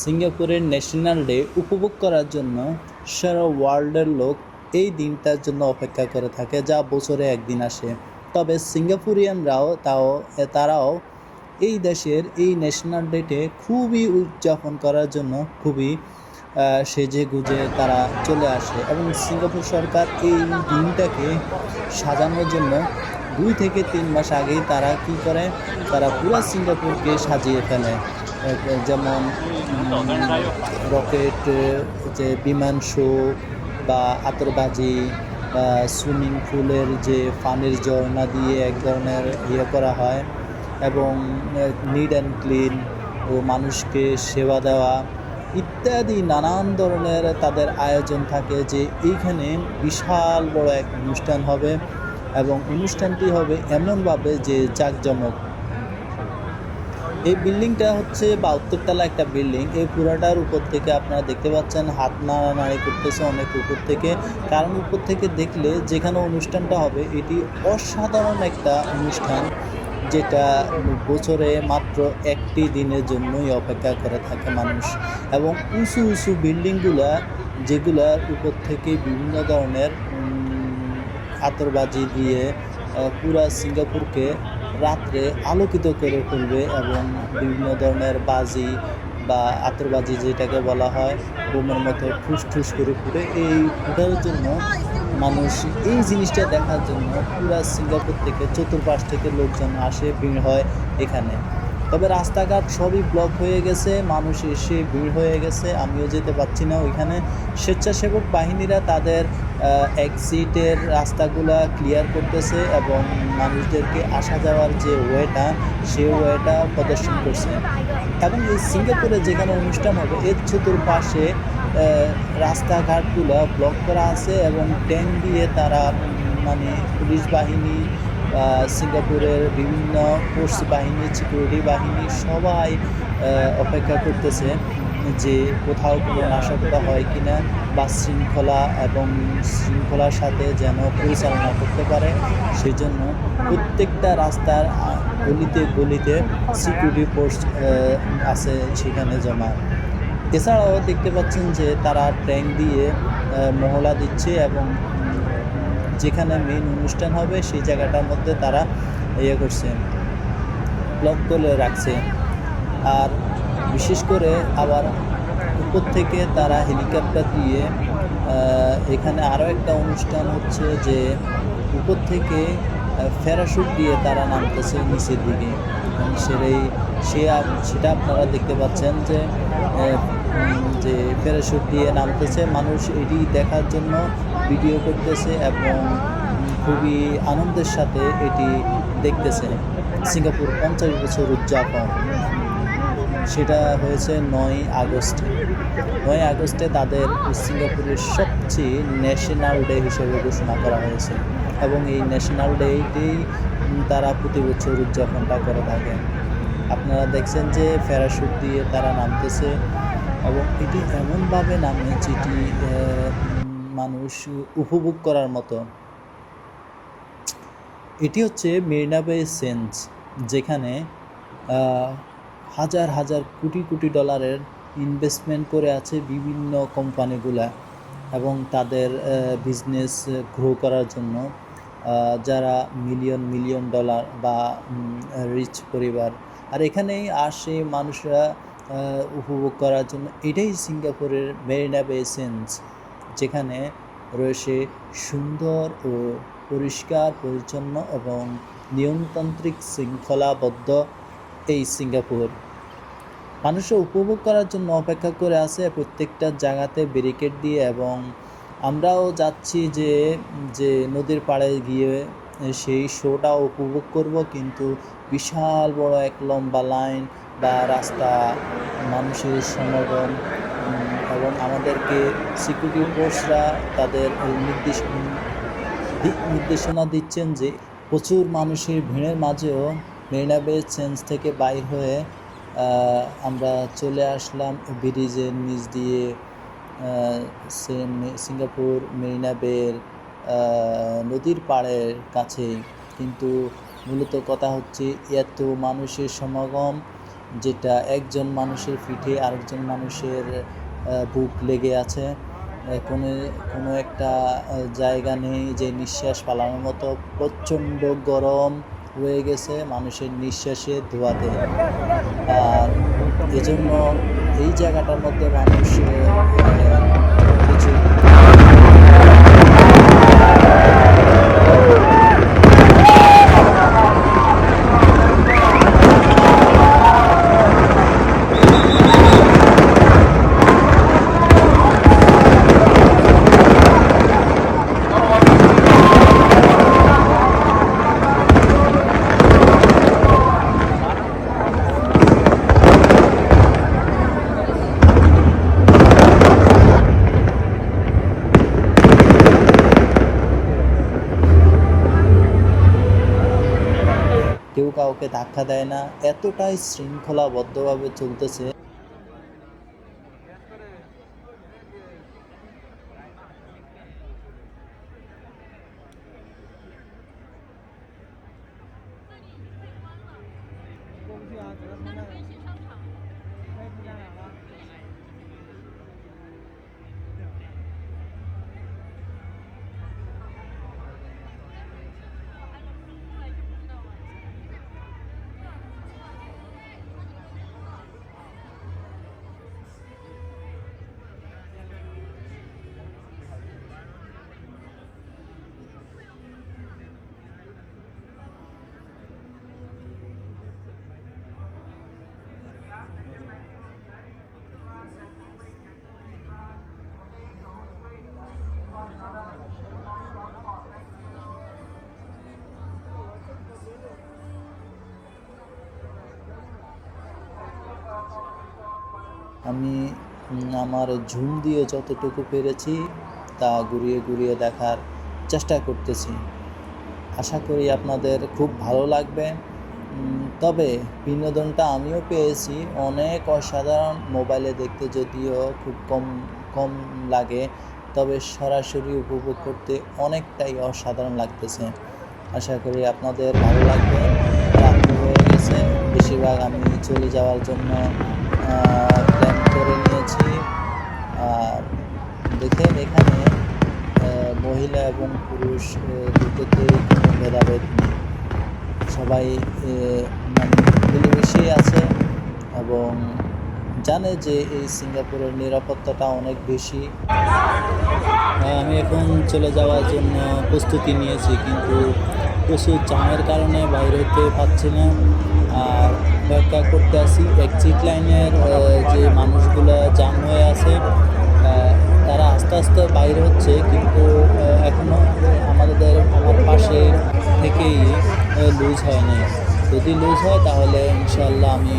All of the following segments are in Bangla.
সিঙ্গাপুরের ন্যাশনাল ডে উপভোগ করার জন্য সারা ওয়ার্ল্ডের লোক এই দিনটার জন্য অপেক্ষা করে থাকে, যা বছরে একদিন আসে। তবে তারাও এই দেশের এই ন্যাশনাল ডেতে খুবই উদযাপন করার জন্য খুবই সেজে গুজে তারা চলে আসে, এবং সিঙ্গাপুর সরকার এই দিনটাকে সাজানোর জন্য 2 থেকে 3 মাস আগেই তারা কি করে, তারা পুরো সিঙ্গাপুরকে সাজিয়ে ফেলে। যেমন রকেট, যে বিমান শো বা আতশবাজি বা সুইমিং পুলের যে পানির ঝর্ণা দিয়ে এক ধরনের করা হয়, এবং নিট অ্যান্ড ক্লিন ও মানুষকে সেবা দেওয়া ইত্যাদি নানান ধরনের তাদের আয়োজন থাকে। যে এইখানে বিশাল বড় এক অনুষ্ঠান হবে, এবং অনুষ্ঠানটি হবে এমনভাবে যে জাঁকজমক। এই বিল্ডিংটা হচ্ছে 72 তলা একটা বিল্ডিং। এই পুরাটার উপর থেকে আপনারা দেখতে পাচ্ছেন হাত নাড়ানাড়ি করতেছে অনেক উপর থেকে, কারণ উপর থেকে দেখলে যেখানে অনুষ্ঠানটা হবে এটি অসাধারণ একটা অনুষ্ঠান, যেটা বছরে মাত্র একটি দিনের জন্যই অপেক্ষা করে থাকে মানুষ। এবং উঁচু উঁচু বিল্ডিংগুলা, যেগুলার উপর থেকে বিভিন্ন ধরনের আতশবাজি দিয়ে পুরা সিঙ্গাপুরকে রাত্রে আলোকিত করে তুলবে, এবং বিভিন্ন ধরনের বাজি বা আতশবাজি যেটাকে বলা হয় বোমের মতো ঠুস করে ফুটে। এই ফুটার জন্য মানুষ এই জিনিসটা দেখার জন্য পুরা সিঙ্গাপুর থেকে চতুর্পাশ থেকে লোকজন আসে, ভিড় হয় এখানে। তবে রাস্তাঘাট সবই ব্লক হয়ে গেছে, মানুষ এসে ভিড় হয়ে গেছে, আমিও যেতে পারছি না ওইখানে। স্বেচ্ছাসেবক বাহিনীরা তাদের এক্সিটের রাস্তাগুলা ক্লিয়ার করতেছে, এবং মানুষদেরকে আসা যাওয়ার যে ওয়েটা, সেই ওয়েটা প্রদর্শন করছে। এবং এই সিঙ্গাপুরে যেখানে অনুষ্ঠান হবে এর চতুর্পাশে রাস্তাঘাটগুলো ব্লক করা আছে, এবং ট্যাঙ্ক দিয়ে তারা পুলিশ বাহিনী, সিঙ্গাপুরের বিভিন্ন ফোর্স বাহিনী, সিকিউরিটি বাহিনী সবাই অপেক্ষা করতেছে যে কোথাও কোনো নাশকতা হয় কিনা, বা শৃঙ্খলার সাথে যেন পরিচালনা করতে পারে। সেই জন্য প্রত্যেকটা রাস্তার গলিতে গলিতে সিকিউরিটি ফোর্স আছে সেখানে জমা। এছাড়াও দেখতে পাচ্ছেন যে তারা ট্যাঙ্ক দিয়ে মহড়া দিচ্ছে, এবং যেখানে মেইন অনুষ্ঠান হবে সেই জায়গাটার মধ্যে তারা করছে, ব্লক করে রাখছে। আর বিশেষ করে আবার উপর থেকে তারা হেলিকপ্টার দিয়ে এখানে আরও একটা অনুষ্ঠান হচ্ছে, যে উপর থেকে প্যারাশুট দিয়ে তারা নামতেছে নিচের দিকে। সেটা আপনারা দেখতে পাচ্ছেন যে প্যারাশুট দিয়ে নামতেছে মানুষ, এটি দেখার জন্য ভিডিও করতেছে এবং খুবই আনন্দের সাথে এটি দেখতেছে। সিঙ্গাপুর 50 বছর উদযাপন, সেটা হয়েছে 9 আগস্টে। 9 আগস্টে তাদের সিঙ্গাপুরের সবচেয়ে ন্যাশনাল ডে হিসেবে ঘোষণা করা হয়েছে, এবং এই ন্যাশনাল ডেতেই তারা প্রতি বছর উদযাপনটা করে থাকে। আপনারা দেখছেন যে প্যারাশুট দিয়ে তারা নামতেছে, এবং এটি এমনভাবে নামে যেটি মানুষ উপভোগ করার মতো। এটি হচ্ছে মেরিনা বে সেন্স, যেখানে হাজার হাজার কোটি কোটি ডলারের ইনভেস্টমেন্ট করে আছে বিভিন্ন কোম্পানিগুলা, এবং তাদের বিজনেস গ্রো করার জন্য যারা মিলিয়ন মিলিয়ন ডলার বা রিচ পরিবার, আর এখানেই আসে মানুষরা উপভোগ করার জন্য। এটাই সিঙ্গাপুরের মেরিনা বে সেন্স, যেখানে রয়েছে সুন্দর ও পরিষ্কার পরিচ্ছন্ন এবং নিয়মতান্ত্রিক শৃঙ্খলাবদ্ধ এই সিঙ্গাপুর। মানুষরা উপভোগ করার জন্য অপেক্ষা করে আছে প্রত্যেকটা জায়গাতে ব্যারিকেড দিয়ে, এবং আমরাও যাচ্ছি যে নদীর পাড়ে গিয়ে সেই শোটা উপভোগ করব, কিন্তু বিশাল বড় এক লম্বা লাইন বা রাস্তা, মানুষের সমাগম, এবং আমাদেরকে সিকিউরিটি ফোর্সরা তাদের নির্দেশনা দিচ্ছেন যে প্রচুর মানুষের ভিড়ের মাঝেও মেরিনা বে সেন্স থেকে বাইর হয়ে আমরা চলে আসলাম ব্রিজের নিচ দিয়ে সিঙ্গাপুর মেরিনা বের নদীর পাড়ের কাছে। কিন্তু মূলত কথা হচ্ছে এত মানুষের সমাগম, যেটা একজন মানুষের পিঠে আরেকজন মানুষের বুক লেগে আছে। কোনো কোনো একটা জায়গা নেই যে নিঃশ্বাস ফেলানোর মতো, প্রচণ্ড গরম হয়ে গেছে মানুষের নিঃশ্বাসে ধোঁয়াতে। আর এজন্য এই জায়গাটার মধ্যে মানুষ কিছু কেউ কাউকে ধাক্কা দেয় না, এতটাই শৃঙ্খলাবদ্ধভাবে চলতেছে। আমি আমার ঝুম দিয়ে যতটুকু পেরেছি তা ঘুরিয়ে ঘুরিয়ে দেখার চেষ্টা করতেছি। আশা করি আপনাদের খুব ভালো লাগবে। তবে বিনোদনটা আমিও পেয়েছি অনেক অসাধারণ। মোবাইলে দেখতে যদিও খুব কম কম লাগে, তবে সরাসরি উপভোগ করতে অনেকটাই অসাধারণ লাগতেছে। আশা করি আপনাদের ভালো লাগবে। রাত্র হয়ে গেছে, বেশিরভাগ আমি চলে যাওয়ার জন্য প্ল্যান করে নিয়েছি। আর দেখেন এখানে মহিলা এবং পুরুষ দুটোতেই কোনো ভেদাভেদ নেই, সবাই মানে মিলেমিশেই আছে এবং জানে যে এই সিঙ্গাপুরের নিরাপত্তাটা অনেক বেশি। আমি এখন চলে যাওয়ার জন্য প্রস্তুতি নিয়েছি, কিন্তু প্রচুর জ্যামের কারণে বাইরে হতে পারছি না। আর অপেক্ষা করতে আসি এক্সিট লাইনের যে মানুষগুলো জ্যাম হয়ে আছে, তারা আস্তে আস্তে বাইরে হচ্ছে, কিন্তু এখনও আমার পাশে থেকেই লুজ হয় নাই। যদি লুজ হয় তাহলে ইনশাল্লাহ আমি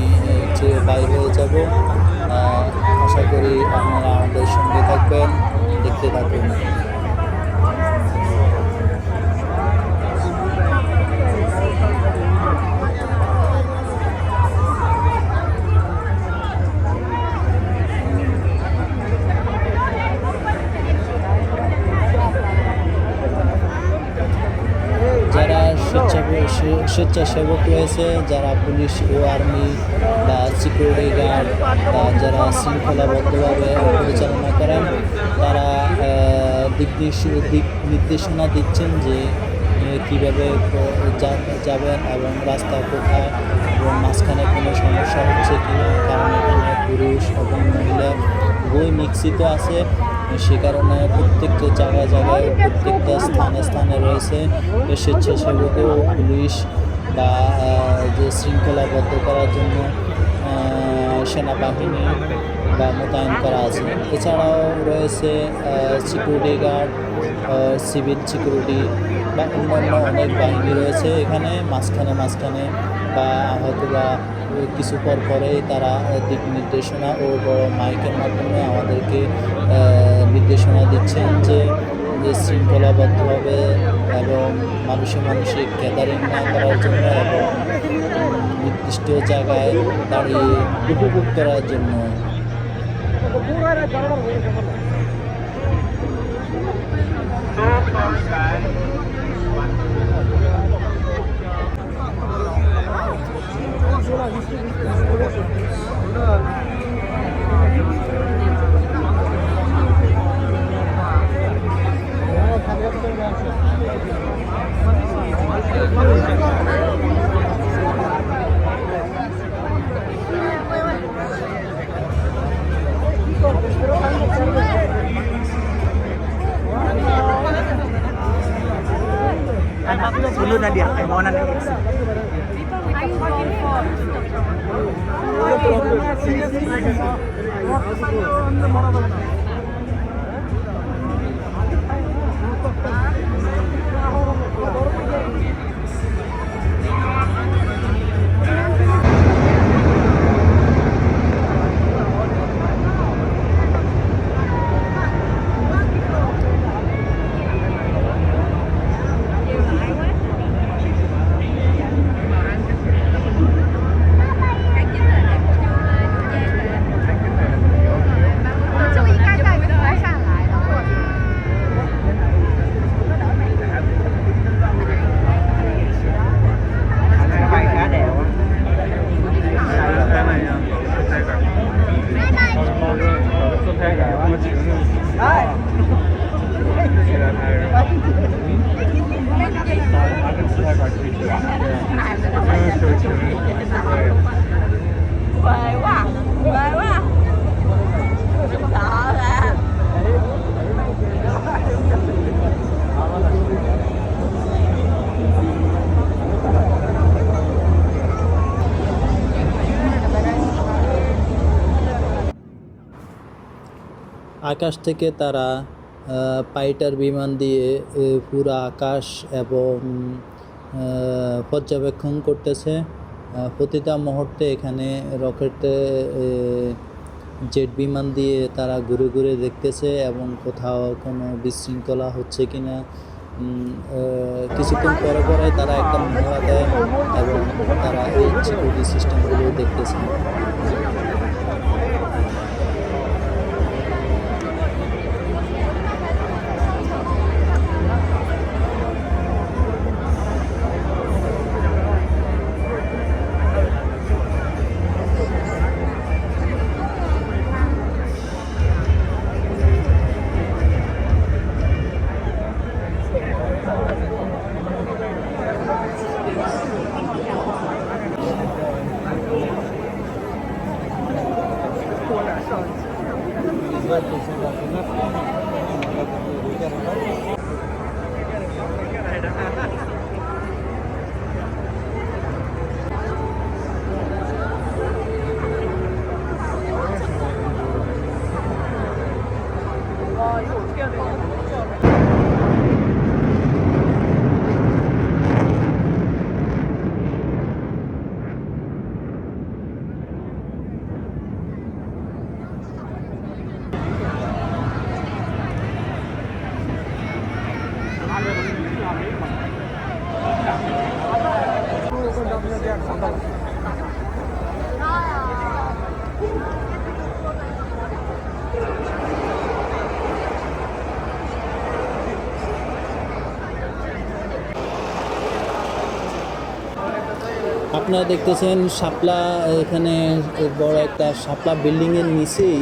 বাইরে হয়ে যাব। আশা করি আপনারা আমাদের সঙ্গে থাকবেন, দেখতে থাকুন। যারা স্বেচ্ছাসেবক রয়েছে, যারা পুলিশ ও আর্মি বা সিকিউরিটি গার্ড বা যারা শৃঙ্খলাবদ্ধভাবে পরিচালনা করেন, তারা দিক নির্দেশনা দিচ্ছেন যে কীভাবে যাবেন এবং রাস্তা কোথায় এবং মাঝখানে কোনো সমস্যা হচ্ছে কিনা, কারণ এখানে পুরুষ এবং মহিলা উভয় মিশ্রিত আছে। সে কারণে প্রত্যেকটা জায়গায় প্রত্যেকটা স্থানে রয়েছে স্বেচ্ছাসেবক ও পুলিশ বা যে শৃঙ্খলাবদ্ধ করার জন্য সেনাবাহিনী বা মোতায়েন করা আছে। এছাড়াও রয়েছে সিকিউরিটি গার্ড, সিভিল সিকিউরিটি বা অন্যান্য অনেক বাহিনী রয়েছে এখানে মাঝখানে বা হয়তো বা কিছু পরেই তারা দিক নির্দেশনা ও বড় মাইকের মাধ্যমে আমাদেরকে নির্দেশনা দিচ্ছেন যে শৃঙ্খলাবদ্ধভাবে এবং মানুষে গ্যাদারিং না করার জন্য এবং নির্দিষ্ট জায়গায় দাঁড়িয়ে উপভোগ করার জন্য। Dulu Nadia, mau nanti. Quê quá, quê quá. Sợ à. আকাশ থেকে তারা ফাইটার বিমান দিয়ে পুরো আকাশ এবং পর্যবেক্ষণ করতেছে। প্রতিটা মুহূর্তে এখানে রকেট জেট বিমান দিয়ে তারা ঘুরে ঘুরে দেখতেছে এবং কোথাও কোনো বিশৃঙ্খলা হচ্ছে কিনা। কিছুক্ষণ পরে পরে তারা একটা মহড়া দেয় এবং তারা এই সিকিউরিটি সিস্টেমগুলো দেখতেছে। আপনারা দেখতেছেন শাপলা, এখানে বড় একটা শাপলা বিল্ডিংয়ের নিচেই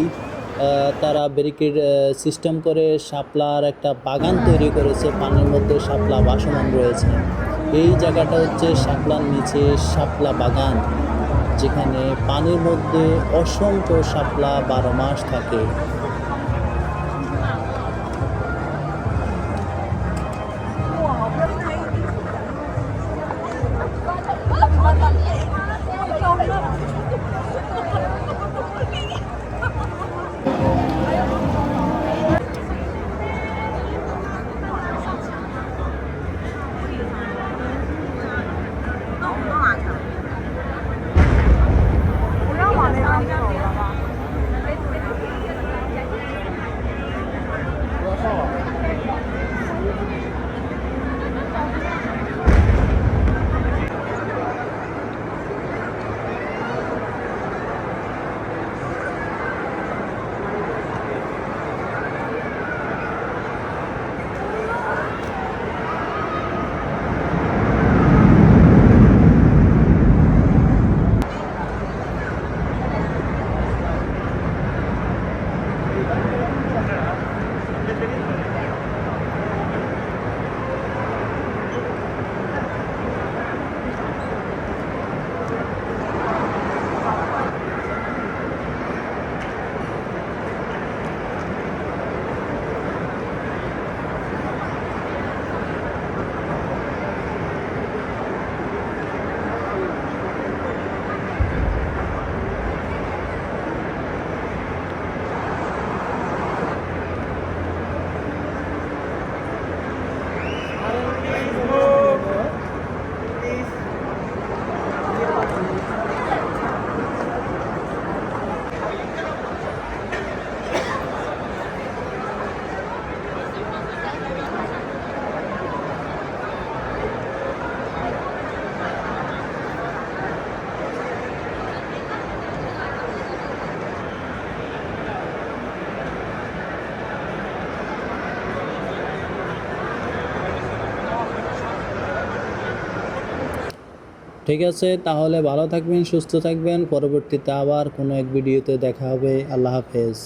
তারা ব্যারিকেড সিস্টেম করে শাপলার একটা বাগান তৈরি করেছে। পানির মধ্যে শাপলা ভাসমান রয়েছে। এই জায়গাটা হচ্ছে শাপলার নিচে শাপলা বাগান, যেখানে পানির মধ্যে অসংখ্য শাপলা 12 মাস থাকে। ঠিক আছে, তাহলে ভালো থাকবেন, সুস্থ থাকবেন। পরবর্তীতে আবার কোনো এক ভিডিওতে দেখা হবে। আল্লাহ হাফেজ।